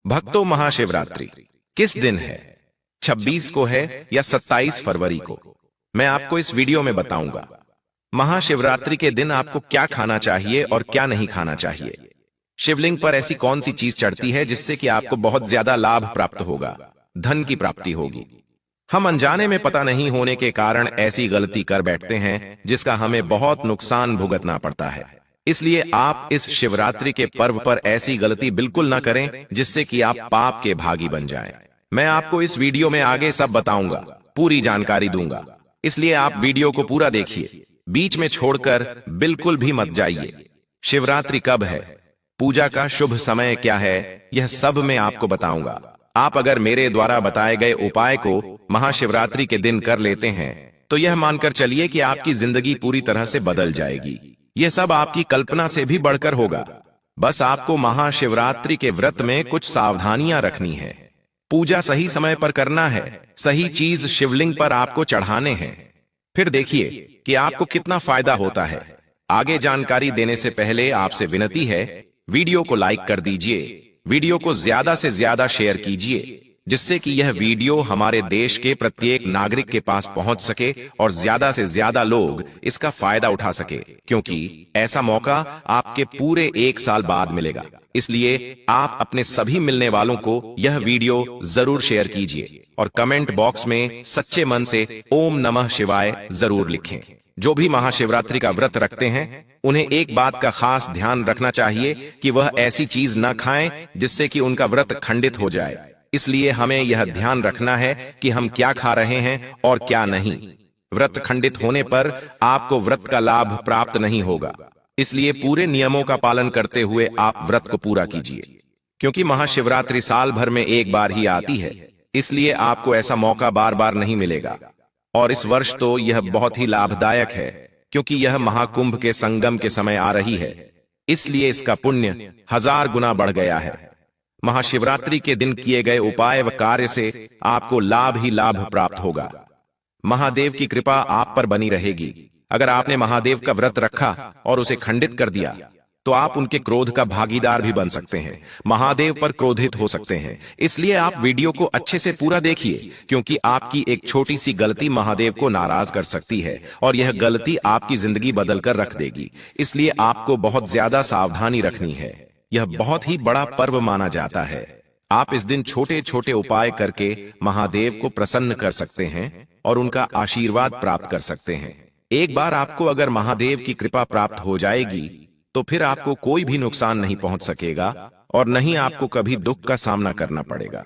भक्तों, महाशिवरात्रि किस दिन है? 26 को है या 27 फरवरी को? मैं आपको इस वीडियो में बताऊंगा। महाशिवरात्रि के दिन आपको क्या खाना चाहिए और क्या नहीं खाना चाहिए। शिवलिंग पर ऐसी कौन सी चीज चढ़ती है जिससे कि आपको बहुत ज्यादा लाभ प्राप्त होगा, धन की प्राप्ति होगी। हम अनजाने में पता नहीं होने के कारण ऐसी गलती कर बैठते हैं जिसका हमें बहुत नुकसान भुगतना पड़ता है। इसलिए आप इस शिवरात्रि के पर्व पर ऐसी गलती बिल्कुल न करें जिससे कि आप पाप के भागी बन जाएं। मैं आपको इस वीडियो में आगे सब बताऊंगा, पूरी जानकारी दूंगा, इसलिए आप वीडियो को पूरा देखिए, बीच में छोड़कर बिल्कुल भी मत जाइए। शिवरात्रि कब है, पूजा का शुभ समय क्या है, यह सब मैं आपको बताऊंगा। आप अगर मेरे द्वारा बताए गए उपाय को महाशिवरात्रि के दिन कर लेते हैं तो यह मानकर चलिए कि आपकी जिंदगी पूरी तरह से बदल जाएगी। यह सब आपकी कल्पना से भी बढ़कर होगा। बस आपको महाशिवरात्रि के व्रत में कुछ सावधानियां रखनी है। पूजा सही समय पर करना है, सही चीज शिवलिंग पर आपको चढ़ाने हैं। फिर देखिए कि आपको कितना फायदा होता है। आगे जानकारी देने से पहले आपसे विनती है, वीडियो को लाइक कर दीजिए, वीडियो को ज्यादा से ज्यादा शेयर कीजिए, जिससे कि यह वीडियो हमारे देश के प्रत्येक नागरिक के पास पहुंच सके और ज्यादा से ज्यादा लोग इसका फायदा उठा सके, क्योंकि ऐसा मौका आपके पूरे 1 साल बाद मिलेगा। इसलिए आप अपने सभी मिलने वालों को यह वीडियो जरूर शेयर कीजिए और कमेंट बॉक्स में सच्चे मन से ओम नमः शिवाय जरूर लिखें। जो भी महाशिवरात्रि का व्रत रखते हैं उन्हें एक बात का खास ध्यान रखना चाहिए कि वह ऐसी चीज न खाएं जिससे कि उनका व्रत खंडित हो जाए। इसलिए हमें यह ध्यान रखना है कि हम क्या खा रहे हैं और क्या नहीं। व्रत खंडित होने पर आपको व्रत का लाभ प्राप्त नहीं होगा। इसलिए पूरे नियमों का पालन करते हुए आप व्रत को पूरा कीजिए, क्योंकि महाशिवरात्रि साल भर में एक बार ही आती है। इसलिए आपको ऐसा मौका बार बार नहीं मिलेगा। और इस वर्ष तो यह बहुत ही लाभदायक है, क्योंकि यह महाकुंभ के संगम के समय आ रही है। इसलिए इसका पुण्य 1000 गुना बढ़ गया है। महाशिवरात्रि के दिन किए गए उपाय व कार्य से आपको लाभ ही लाभ प्राप्त होगा। महादेव की कृपा आप पर बनी रहेगी। अगर आपने महादेव का व्रत रखा और उसे खंडित कर दिया तो आप उनके क्रोध का भागीदार भी बन सकते हैं, महादेव पर क्रोधित हो सकते हैं। इसलिए आप वीडियो को अच्छे से पूरा देखिए, क्योंकि आपकी एक छोटी सी गलती महादेव को नाराज कर सकती है और यह गलती आपकी जिंदगी बदलकर रख देगी। इसलिए आपको बहुत ज्यादा सावधानी रखनी है। यह बहुत ही बड़ा पर्व माना जाता है। आप इस दिन छोटे छोटे उपाय करके महादेव को प्रसन्न कर सकते हैं और उनका आशीर्वाद प्राप्त कर सकते हैं। एक बार आपको अगर महादेव की कृपा प्राप्त हो जाएगी तो फिर आपको कोई भी नुकसान नहीं पहुंच सकेगा और न ही आपको कभी दुख का सामना करना पड़ेगा।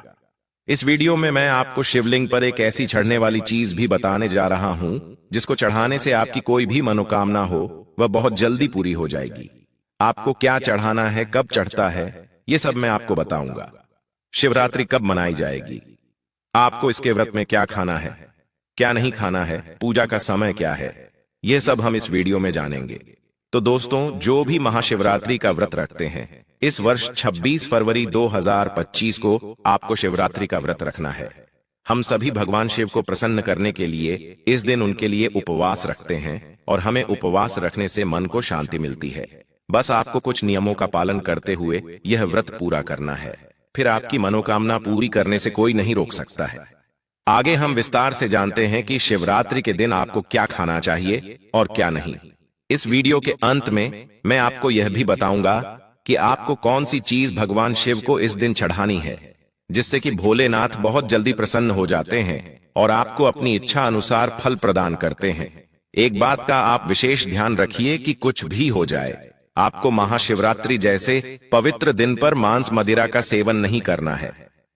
इस वीडियो में मैं आपको शिवलिंग पर एक ऐसी चढ़ने वाली चीज भी बताने जा रहा हूं जिसको चढ़ाने से आपकी कोई भी मनोकामना हो वह बहुत जल्दी पूरी हो जाएगी। आपको क्या चढ़ाना है, कब चढ़ता है, ये सब मैं आपको बताऊंगा। शिवरात्रि कब मनाई जाएगी, आपको इसके व्रत में क्या खाना है, क्या नहीं खाना है, पूजा का समय क्या है, यह सब हम इस वीडियो में जानेंगे। तो दोस्तों, जो भी महाशिवरात्रि का व्रत रखते हैं, इस वर्ष 26 फरवरी 2025 को आपको शिवरात्रि का व्रत रखना है। हम सभी भगवान शिव को प्रसन्न करने के लिए इस दिन उनके लिए उपवास रखते हैं और हमें उपवास रखने से मन को शांति मिलती है। बस आपको कुछ नियमों का पालन करते हुए यह व्रत पूरा करना है, फिर आपकी मनोकामना पूरी करने से कोई नहीं रोक सकता है। आगे हम विस्तार से जानते हैं कि शिवरात्रि के दिन आपको क्या खाना चाहिए और क्या नहीं। इस वीडियो के अंत में मैं आपको यह भी बताऊंगा कि आपको कौन सी चीज भगवान शिव को इस दिन चढ़ानी है, जिससे कि भोलेनाथ बहुत जल्दी प्रसन्न हो जाते हैं और आपको अपनी इच्छा अनुसार फल प्रदान करते हैं। एक बात का आप विशेष ध्यान रखिए कि कुछ भी हो जाए, आपको महाशिवरात्रि जैसे पवित्र दिन पर मांस मदिरा का सेवन नहीं करना है,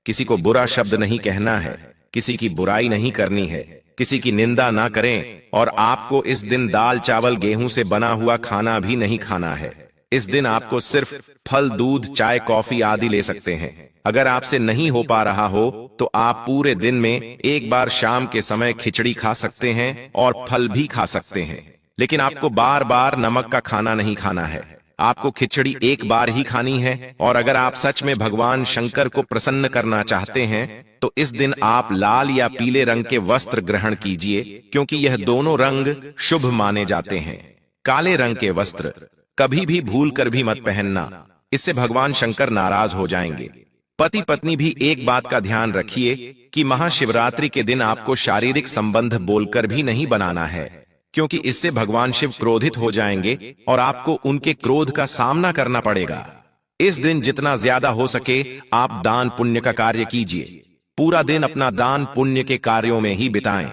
किसी को बुरा शब्द नहीं कहना है, किसी की बुराई नहीं करनी है, किसी की निंदा ना करें और आपको इस दिन दाल चावल गेहूं से बना हुआ खाना भी नहीं खाना है। इस दिन आपको सिर्फ फल, दूध, चाय, कॉफी आदि ले सकते हैं। अगर आपसे नहीं हो पा रहा हो तो आप पूरे दिन में एक बार शाम के समय खिचड़ी खा सकते हैं और फल भी खा सकते हैं, लेकिन आपको बार बार नमक का खाना नहीं खाना है। आपको खिचड़ी एक बार ही खानी है। और अगर आप सच में भगवान शंकर को प्रसन्न करना चाहते हैं तो इस दिन आप लाल या पीले रंग के वस्त्र ग्रहण कीजिए, क्योंकि यह दोनों रंग शुभ माने जाते हैं। काले रंग के वस्त्र कभी भी भूल कर भी मत पहनना, इससे भगवान शंकर नाराज हो जाएंगे। पति पत्नी भी एक बात का ध्यान रखिए कि महाशिवरात्रि के दिन आपको शारीरिक संबंध बोलकर भी नहीं बनाना है, क्योंकि इससे भगवान शिव क्रोधित हो जाएंगे और आपको उनके क्रोध का सामना करना पड़ेगा। इस दिन जितना ज्यादा हो सके आप दान पुण्य का कार्य कीजिए। पूरा दिन अपना दान पुण्य के कार्यों में ही बिताएं।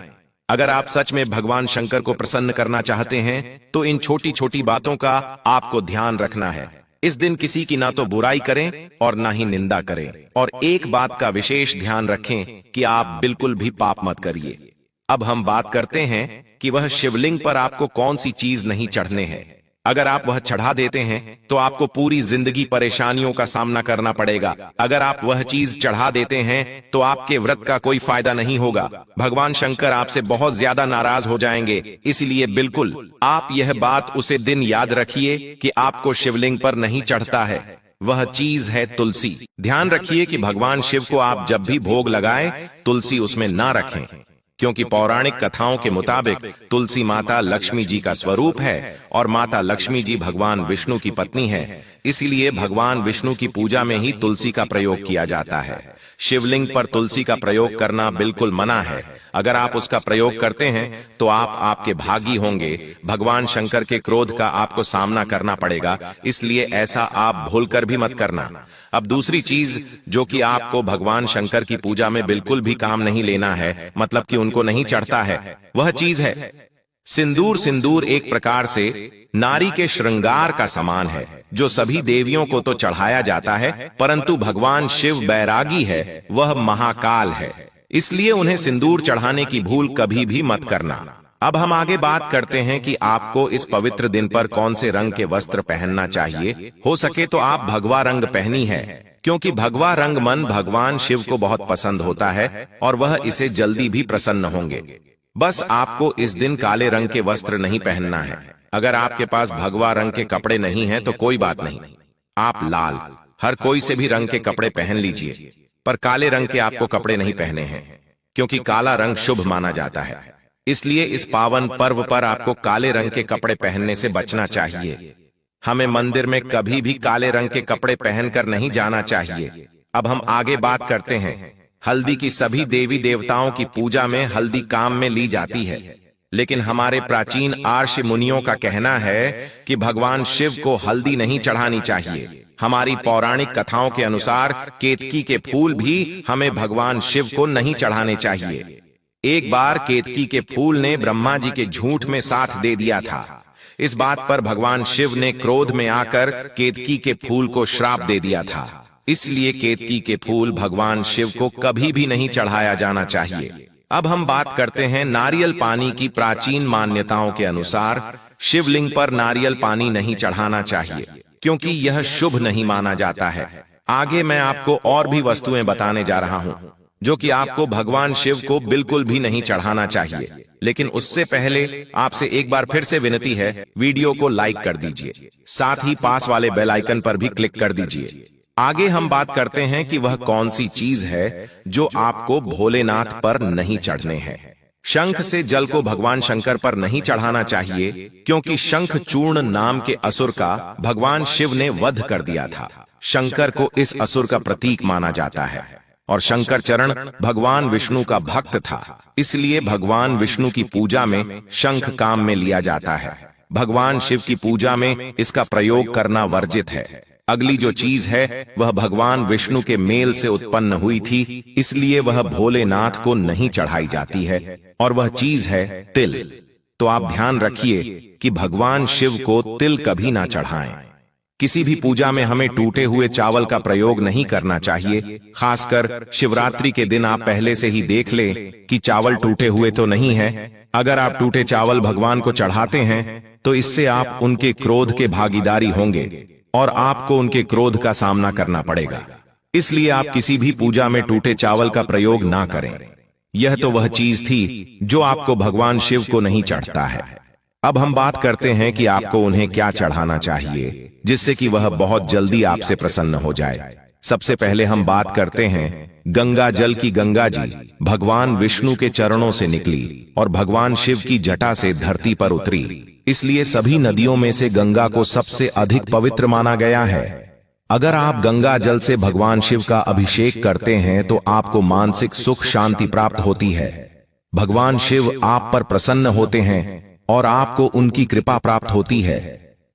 अगर आप सच में भगवान शंकर को प्रसन्न करना चाहते हैं तो इन छोटी छोटी बातों का आपको ध्यान रखना है। इस दिन किसी की ना तो बुराई करें और ना ही निंदा करें, और एक बात का विशेष ध्यान रखें कि आप बिल्कुल भी पाप मत करिए। अब हम बात करते हैं कि वह शिवलिंग पर आपको कौन सी चीज नहीं चढ़ने हैं। अगर आप वह चढ़ा देते हैं तो आपको पूरी जिंदगी परेशानियों का सामना करना पड़ेगा। अगर आप वह चीज चढ़ा देते हैं तो आपके व्रत का कोई फायदा नहीं होगा। भगवान शंकर आपसे बहुत ज्यादा नाराज हो जाएंगे। इसलिए बिल्कुल आप यह बात उसे दिन याद रखिए कि आपको शिवलिंग पर नहीं चढ़ता है। वह चीज है तुलसी। ध्यान रखिए कि भगवान शिव को आप जब भी भोग लगाएं तुलसी उसमें ना रखें, क्योंकि पौराणिक कथाओं के मुताबिक तुलसी माता लक्ष्मी जी का स्वरूप है और माता लक्ष्मी जी भगवान विष्णु की पत्नी है। इसलिए भगवान विष्णु की पूजा में ही तुलसी का प्रयोग किया जाता है। शिवलिंग पर तुलसी का प्रयोग करना बिल्कुल मना है। अगर आप उसका प्रयोग करते हैं तो आप आपके भागी होंगे। भगवान शंकर के क्रोध का आपको सामना करना पड़ेगा, इसलिए ऐसा आप भूलकर भी मत करना। अब दूसरी चीज जो कि आपको भगवान शंकर की पूजा में बिल्कुल भी काम नहीं लेना है, मतलब कि उनको नहीं चढ़ता है, वह चीज है सिंदूर। सिंदूर एक प्रकार से नारी के श्रृंगार का समान है, जो सभी देवियों को तो चढ़ाया जाता है, परंतु भगवान शिव बैरागी है, वह महाकाल है, इसलिए उन्हें सिंदूर चढ़ाने की भूल कभी भी मत करना। अब हम आगे बात करते हैं कि आपको इस पवित्र दिन पर कौन से रंग के वस्त्र पहनना चाहिए। हो सके तो आप भगवा रंग पहनी है, क्योंकि भगवा रंग मन भगवान शिव को बहुत पसंद होता है और वह इसे जल्दी भी प्रसन्न होंगे। बस आपको इस दिन काले रंग के वस्त्र नहीं पहनना है। अगर आपके पास भगवा रंग के कपड़े नहीं हैं तो कोई बात नहीं, आप लाल हर कोई से भी रंग के कपड़े पहन लीजिए, पर काले रंग के आपको कपड़े नहीं पहने हैं, क्योंकि काला रंग शुभ माना जाता है। इसलिए इस पावन पर्व पर आपको काले रंग के कपड़े पहनने से बचना चाहिए। हमें मंदिर में कभी भी काले रंग के कपड़े पहनकर नहीं जाना चाहिए। अब हम आगे बात करते हैं। हल्दी की सभी देवी देवताओं की पूजा में हल्दी काम में ली जाती है, लेकिन हमारे प्राचीन आर्ष मुनियों का कहना है कि भगवान शिव को हल्दी नहीं चढ़ानी चाहिए। हमारी पौराणिक कथाओं के अनुसार केतकी के फूल भी हमें भगवान शिव को नहीं चढ़ाने चाहिए। एक बार केतकी के फूल ने ब्रह्मा जी के झूठ में साथ दे दिया था। इस बात पर भगवान शिव ने क्रोध में आकर केतकी के फूल को श्राप दे दिया था। इसलिए केतकी के फूल भगवान शिव को कभी भी नहीं चढ़ाया जाना चाहिए। अब हम बात करते हैं नारियल पानी की। प्राचीन मान्यताओं के अनुसार शिवलिंग पर नारियल पानी नहीं चढ़ाना चाहिए, क्योंकि यह शुभ नहीं माना जाता है। आगे मैं आपको और भी वस्तुएं बताने जा रहा हूं जो कि आपको भगवान शिव को बिल्कुल भी नहीं चढ़ाना चाहिए। लेकिन उससे पहले आपसे एक बार फिर से विनती है, वीडियो को लाइक कर दीजिए, साथ ही पास वाले बेल आइकन पर भी क्लिक कर दीजिए। आगे हम बात करते हैं कि वह कौन सी चीज है जो आपको भोलेनाथ पर नहीं चढ़ने हैं। शंख से जल को भगवान शंकर पर नहीं चढ़ाना चाहिए, क्योंकि शंख चूर्ण नाम के असुर का भगवान शिव ने वध कर दिया था। शंकर को इस असुर का प्रतीक माना जाता है और शंकर चरण भगवान विष्णु का भक्त था, इसलिए भगवान विष्णु की पूजा में शंख काम में लिया जाता है। भगवान शिव की पूजा में इसका प्रयोग करना वर्जित है। अगली जो चीज है वह भगवान विष्णु के मेल से उत्पन्न हुई थी, इसलिए वह भोलेनाथ को नहीं चढ़ाई जाती है, और वह चीज है तिल। तो आप ध्यान रखिए कि भगवान शिव को तिल कभी ना चढ़ाएं। किसी भी पूजा में हमें टूटे हुए चावल का प्रयोग नहीं करना चाहिए। खासकर शिवरात्रि के दिन आप पहले से ही देख लें कि चावल टूटे हुए तो नहीं है। अगर आप टूटे चावल भगवान को चढ़ाते हैं तो इससे आप उनके क्रोध के भागीदारी होंगे और आपको उनके क्रोध का सामना करना पड़ेगा। इसलिए आप किसी भी पूजा में टूटे चावल का प्रयोग ना करें। यह तो वह चीज थी जो आपको भगवान शिव को नहीं चढ़ता है। अब हम बात करते हैं कि आपको उन्हें क्या चढ़ाना चाहिए जिससे कि वह बहुत जल्दी आपसे प्रसन्न हो जाए। सबसे पहले हम बात करते हैं गंगा जल की। गंगा जी भगवान विष्णु के चरणों से निकली और भगवान शिव की जटा से धरती पर उतरी, इसलिए सभी नदियों में से गंगा को सबसे अधिक पवित्र माना गया है। अगर आप गंगा जल से भगवान शिव का अभिषेक करते हैं तो आपको मानसिक सुख शांति प्राप्त होती है। भगवान शिव आप पर प्रसन्न होते हैं और आपको उनकी कृपा प्राप्त होती है।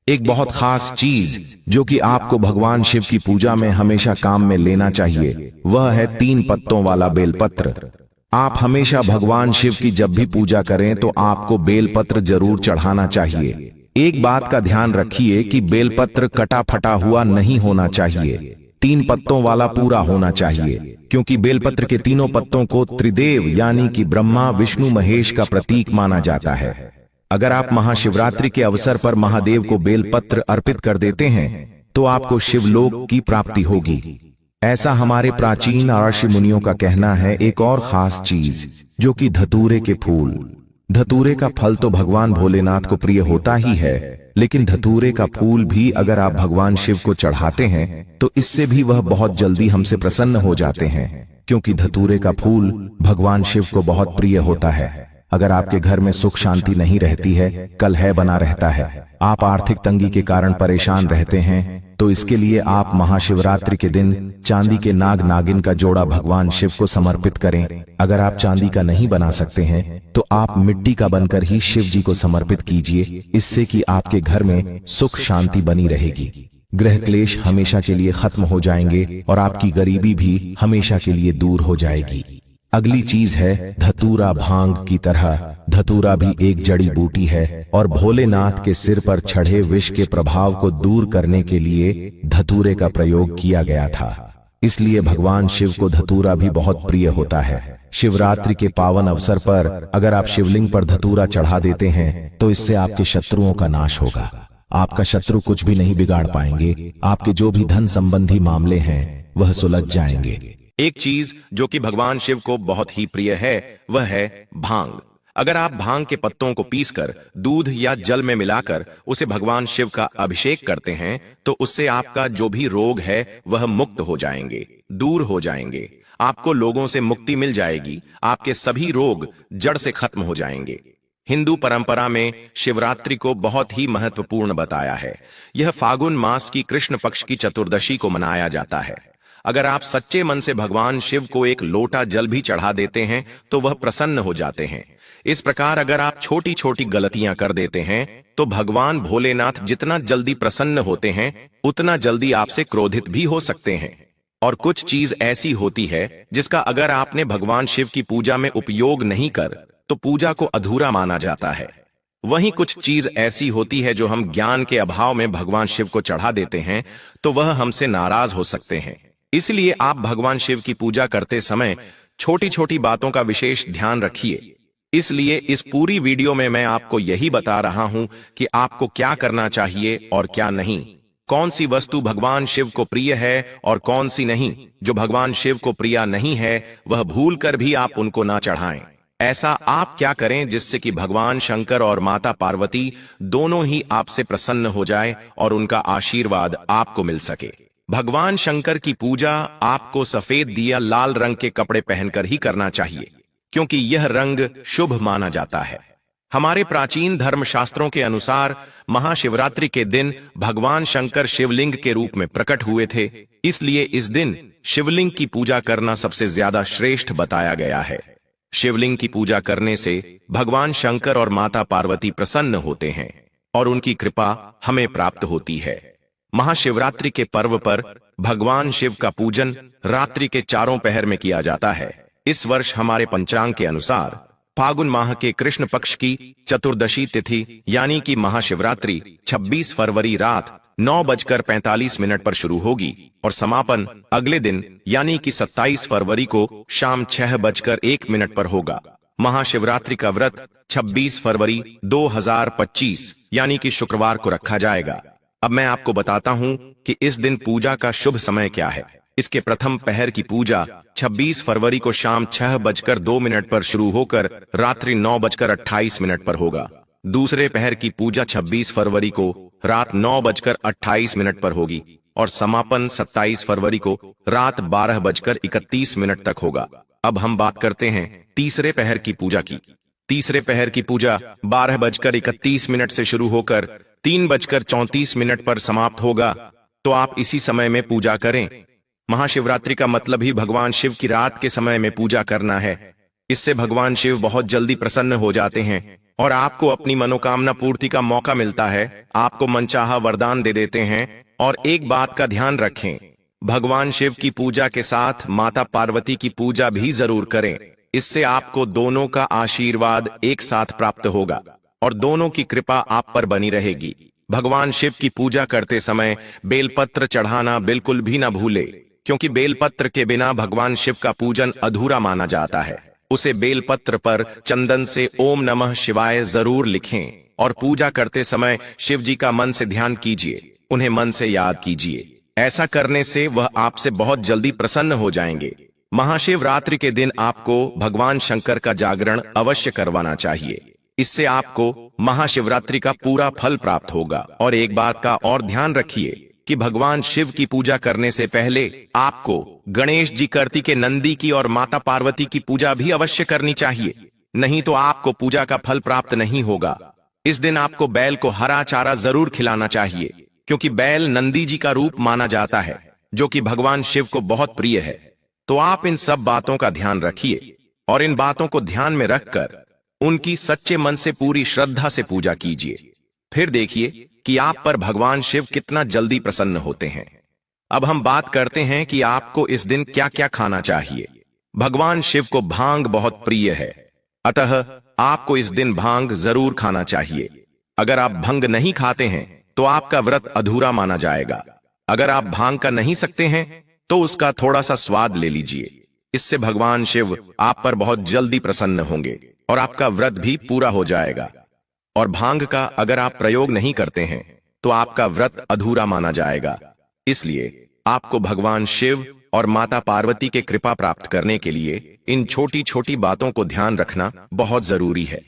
एक बहुत खास चीज जो कि आपको भगवान शिव की पूजा में हमेशा काम में लेना चाहिए, वह है 3 पत्तों वाला बेलपत्र। आप हमेशा भगवान शिव की जब भी पूजा करें तो आपको बेलपत्र जरूर चढ़ाना चाहिए। एक बात का ध्यान रखिए कि बेलपत्र कटा फटा हुआ नहीं होना चाहिए, 3 पत्तों वाला पूरा होना चाहिए, क्योंकि बेलपत्र के तीनों पत्तों को त्रिदेव यानी कि ब्रह्मा विष्णु महेश का प्रतीक माना जाता है। अगर आप महाशिवरात्रि के अवसर पर महादेव को बेलपत्र अर्पित कर देते हैं तो आपको शिवलोक की प्राप्ति होगी। ऐसा हमारे प्राचीन ऋषि मुनियों का कहना है। एक और खास चीज जो कि धतूरे के फूल। धतूरे का फल तो भगवान भोलेनाथ को प्रिय होता ही है, लेकिन धतूरे का फूल भी अगर आप भगवान शिव को चढ़ाते हैं तो इससे भी वह बहुत जल्दी हमसे प्रसन्न हो जाते हैं, क्योंकि धतूरे का फूल भगवान शिव को बहुत प्रिय होता है। अगर आपके घर में सुख शांति नहीं रहती है, कलह बना रहता है, आप आर्थिक तंगी के कारण परेशान रहते हैं, तो इसके लिए आप महाशिवरात्रि के दिन चांदी के नाग नागिन का जोड़ा भगवान शिव को समर्पित करें। अगर आप चांदी का नहीं बना सकते हैं तो आप मिट्टी का बनकर ही शिव जी को समर्पित कीजिए। इससे कि आपके घर में सुख शांति बनी रहेगी, ग्रह क्लेश हमेशा के लिए खत्म हो जाएंगे और आपकी गरीबी भी हमेशा के लिए दूर हो जाएगी। अगली चीज है धतूरा। भांग की तरह धतूरा भी एक जड़ी बूटी है और भोलेनाथ के सिर पर चढ़े विष के प्रभाव को दूर करने के लिए धतूरे का प्रयोग किया गया था। इसलिए भगवान शिव को धतूरा भी बहुत प्रिय होता है। शिवरात्रि के पावन अवसर पर अगर आप शिवलिंग पर धतूरा चढ़ा देते हैं तो इससे आपके शत्रुओं का नाश होगा। आपका शत्रु कुछ भी नहीं बिगाड़ पाएंगे। आपके जो भी धन संबंधी मामले हैं वह सुलझ जाएंगे। एक चीज जो कि भगवान शिव को बहुत ही प्रिय है वह है भांग। अगर आप भांग के पत्तों को पीसकर दूध या जल में मिलाकर उसे भगवान शिव का अभिषेक करते हैं तो उससे आपका जो भी रोग है वह मुक्त हो जाएंगे, दूर हो जाएंगे। आपको लोगों से मुक्ति मिल जाएगी, आपके सभी रोग जड़ से खत्म हो जाएंगे। हिंदू परंपरा में शिवरात्रि को बहुत ही महत्वपूर्ण बताया है। यह फागुन मास की कृष्ण पक्ष की चतुर्दशी को मनाया जाता है। अगर आप सच्चे मन से भगवान शिव को एक लोटा जल भी चढ़ा देते हैं तो वह प्रसन्न हो जाते हैं। इस प्रकार अगर आप छोटी छोटी गलतियां कर देते हैं तो भगवान भोलेनाथ जितना जल्दी प्रसन्न होते हैं उतना जल्दी आपसे क्रोधित भी हो सकते हैं। और कुछ चीज ऐसी होती है जिसका अगर आपने भगवान शिव की पूजा में उपयोग नहीं कर तो पूजा को अधूरा माना जाता है। वहीं कुछ चीज ऐसी होती है जो हम ज्ञान के अभाव में भगवान शिव को चढ़ा देते हैं तो वह हमसे नाराज हो सकते हैं। इसलिए आप भगवान शिव की पूजा करते समय छोटी छोटी बातों का विशेष ध्यान रखिए। इसलिए इस पूरी वीडियो में मैं आपको यही बता रहा हूं कि आपको क्या करना चाहिए और क्या नहीं, कौन सी वस्तु भगवान शिव को प्रिय है और कौन सी नहीं। जो भगवान शिव को प्रिय नहीं है वह भूल कर भी आप उनको ना चढ़ाएं। ऐसा आप क्या करें जिससे कि भगवान शंकर और माता पार्वती दोनों ही आपसे प्रसन्न हो जाए और उनका आशीर्वाद आपको मिल सके। भगवान शंकर की पूजा आपको सफेद दिया लाल रंग के कपड़े पहनकर ही करना चाहिए, क्योंकि यह रंग शुभ माना जाता है। हमारे प्राचीन धर्मशास्त्रों के अनुसार महाशिवरात्रि के दिन भगवान शंकर शिवलिंग के रूप में प्रकट हुए थे, इसलिए इस दिन शिवलिंग की पूजा करना सबसे ज्यादा श्रेष्ठ बताया गया है। शिवलिंग की पूजा करने से भगवान शंकर और माता पार्वती प्रसन्न होते हैं और उनकी कृपा हमें प्राप्त होती है। महाशिवरात्रि के पर्व पर भगवान शिव का पूजन रात्रि के चारों पहर में किया जाता है। इस वर्ष हमारे पंचांग के अनुसार फागुन माह के कृष्ण पक्ष की चतुर्दशी तिथि यानी कि महाशिवरात्रि 26 फरवरी रात 9:45 पर शुरू होगी और समापन अगले दिन यानी कि 27 फरवरी को शाम 6:01 पर होगा। महाशिवरात्रि का व्रत 26 फरवरी 2025 यानी कि शुक्रवार को रखा जाएगा। अब मैं आपको बताता हूं कि इस दिन पूजा का शुभ समय क्या है। इसके प्रथम पहर की पूजा 26 फरवरी को शाम 6:02 पर शुरू होकर रात्रि 9:28 पर होगा। दूसरे पहर की पूजा 26 फरवरी को रात 9:28 पर होगी और समापन 27 फरवरी को रात 12:31 तक होगा। अब हम बात करते हैं तीसरे पहर की पूजा की। तीसरे पहर की पूजा 12:31 से शुरू होकर 3:34 पर समाप्त होगा तो आप इसी समय में पूजा करें। महाशिवरात्रि का मतलब ही भगवान शिव की रात के समय में पूजा करना है। इससे भगवान शिव बहुत जल्दी प्रसन्न हो जाते हैं और आपको अपनी मनोकामना पूर्ति का मौका मिलता है। आपको मनचाहा वरदान दे देते हैं। और एक बात का ध्यान रखें, भगवान शिव की पूजा के साथ माता पार्वती की पूजा भी जरूर करें। इससे आपको दोनों का आशीर्वाद एक साथ प्राप्त होगा और दोनों की कृपा आप पर बनी रहेगी। भगवान शिव की पूजा करते समय बेलपत्र चढ़ाना बिल्कुल भी न भूले, क्योंकि बेलपत्र के बिना भगवान शिव का पूजन अधूरा माना जाता है। उसे बेलपत्र पर चंदन से ओम नमः शिवाय जरूर लिखें और पूजा करते समय शिव जी का मन से ध्यान कीजिए, उन्हें मन से याद कीजिए। ऐसा करने से वह आपसे बहुत जल्दी प्रसन्न हो जाएंगे। महाशिवरात्रि के दिन आपको भगवान शंकर का जागरण अवश्य करवाना चाहिए। इससे आपको महाशिवरात्रि का पूरा फल प्राप्त होगा। और एक बात का और ध्यान रखिए कि भगवान शिव की पूजा करने से पहले आपको गणेश जी, कार्तिकेय, नंदी की और माता पार्वती की पूजा भी अवश्य करनी चाहिए, नहीं तो आपको पूजा का फल प्राप्त नहीं होगा। इस दिन आपको बैल को हरा चारा जरूर खिलाना चाहिए, क्योंकि बैल नंदी जी का रूप माना जाता है, जो कि भगवान शिव को बहुत प्रिय है। तो आप इन सब बातों का ध्यान रखिए और इन बातों को ध्यान में रखकर उनकी सच्चे मन से पूरी श्रद्धा से पूजा कीजिए। फिर देखिए कि आप पर भगवान शिव कितना जल्दी प्रसन्न होते हैं। अब हम बात करते हैं कि आपको इस दिन क्या क्या खाना चाहिए। भगवान शिव को भांग बहुत प्रिय है, अतः आपको इस दिन भांग जरूर खाना चाहिए। अगर आप भंग नहीं खाते हैं तो आपका व्रत अधूरा माना जाएगा। अगर आप भांग का नहीं सकते हैं तो उसका थोड़ा सा स्वाद ले लीजिए। इससे भगवान शिव आप पर बहुत जल्दी प्रसन्न होंगे और आपका व्रत भी पूरा हो जाएगा। और भांग का अगर आप प्रयोग नहीं करते हैं तो आपका व्रत अधूरा माना जाएगा। इसलिए आपको भगवान शिव और माता पार्वती के कृपा प्राप्त करने के लिए इन छोटी छोटी बातों को ध्यान रखना बहुत जरूरी है।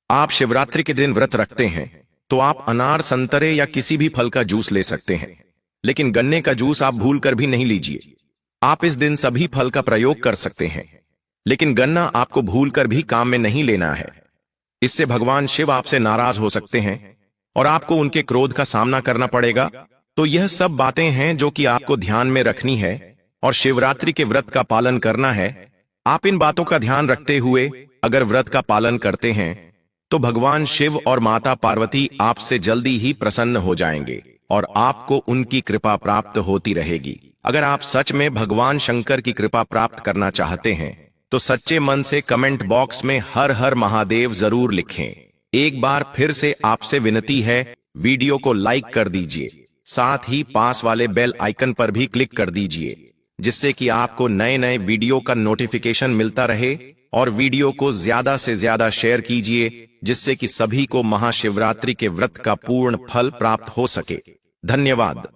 आप शिवरात्रि के दिन व्रत रखते हैं तो आप अनार, संतरे या किसी भी फल का जूस ले सकते हैं, लेकिन गन्ने का जूस आप भूल कर भी नहीं लीजिए। आप इस दिन सभी फल का प्रयोग कर सकते हैं, लेकिन गन्ना आपको भूल कर भी काम में नहीं लेना है। इससे भगवान शिव आपसे नाराज हो सकते हैं और आपको उनके क्रोध का सामना करना पड़ेगा। तो यह सब बातें हैं जो कि आपको ध्यान में रखनी है और शिवरात्रि के व्रत का पालन करना है। आप इन बातों का ध्यान रखते हुए अगर व्रत का पालन करते हैं तो भगवान शिव और माता पार्वती आपसे जल्दी ही प्रसन्न हो जाएंगे और आपको उनकी कृपा प्राप्त होती रहेगी। अगर आप सच में भगवान शंकर की कृपा प्राप्त करना चाहते हैं तो सच्चे मन से कमेंट बॉक्स में हर हर महादेव जरूर लिखें। एक बार फिर से आपसे विनती है, वीडियो को लाइक कर दीजिए, साथ ही पास वाले बेल आइकन पर भी क्लिक कर दीजिए, जिससे कि आपको नए नए वीडियो का नोटिफिकेशन मिलता रहे। और वीडियो को ज्यादा से ज्यादा शेयर कीजिए, जिससे कि सभी को महाशिवरात्रि के व्रत का पूर्ण फल प्राप्त हो सके। धन्यवाद।